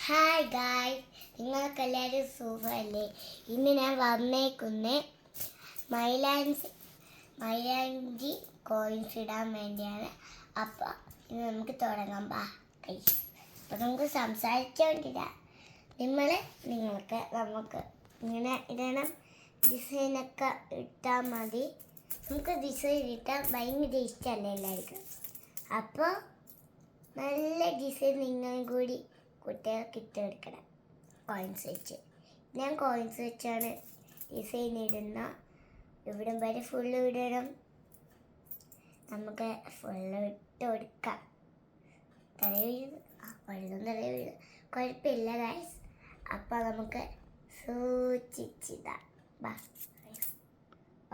Hi guys, നിങ്ങൾക്കെല്ലാവരും സുഖമല്ലേ? ഇന്ന് ഞാൻ വന്നേക്കുന്നേ മൈലാഞ്ചി കോയിൻസ് ഇടാൻ വേണ്ടിയാണ്. അപ്പോൾ ഇന്ന് നമുക്ക് തുടങ്ങാം. ഗൈസ്, അപ്പോൾ നമുക്ക് സംസാരിച്ചുകൊണ്ടിരാം. നമുക്ക് ഇങ്ങനെ ഇടണം. ഡിസൈനൊക്കെ ഇട്ടാൽ മതി. നമുക്ക് ഡിസൈൻ ഇട്ടാൽ ഭയങ്കര ഇഷ്ടമല്ലേ എല്ലാവർക്കും. അപ്പോൾ നല്ല ഡിസൈൻ നിങ്ങളും കൂടി കുട്ടികൾക്ക് ഇട്ടെടുക്കണം. കോയിൻസ് വെച്ച് ഞാൻ കോയിൻസ് വെച്ചാണ് ഡിസൈൻ ഇടുന്ന. ഇവിടം വരെ ഫുള്ള് ഇടണം. നമുക്ക് ഫുള്ള് ഇട്ട് കൊടുക്കാം. വെള്ളം തലയിൽ വീഴും, കുഴപ്പമില്ല ഗൈസ്. അപ്പോൾ നമുക്ക് സൂക്ഷിച്ചിടാം.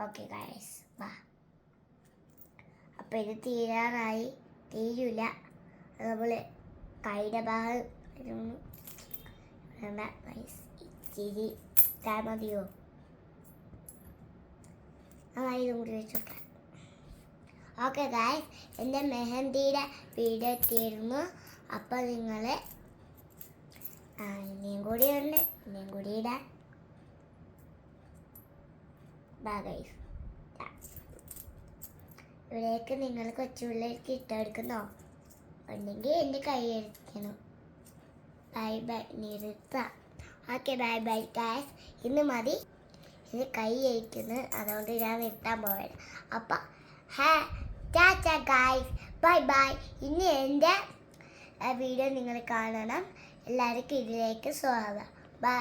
ഓക്കെ ഗൈസ്, അപ്പോൾ ഇത് തീരില്ല. നമ്മൾ കൈയുടെ ഭാഗം ഇച്ചിരി ഇട്ടാൽ മതിയോ? ഇതും കൂടി വെച്ചോട്ടെ. ഓക്കെ ഗായ്സ്, എൻ്റെ മെഹന്തിയുടെ വീഡിയോ തീർന്നു. അപ്പോൾ നിങ്ങൾ ഇനിയും കൂടി ഇടാൻ. ഗൈസ്, ഇവിടേക്ക് നിങ്ങൾ കൊച്ചുപിള്ളേർക്ക് ഇട്ടെടുക്കുന്നോ ഉണ്ടെങ്കിൽ എൻ്റെ കൈ എടുക്കണം. ബൈ നിർത്താം. Okay, bye guys. ഇന്ന് മതി. ഇത് കൈ അയക്കുന്നു, അതുകൊണ്ട് ഞാൻ നിർത്താൻ പോവുകയാണ്. അപ്പം ടാറ്റ ഗായ്സ്, ബൈ. ഇനി എൻ്റെ വീഡിയോ നിങ്ങൾ കാണണം. എല്ലാവർക്കും ഇതിലേക്ക് സ്വാഗതം. ബൈ.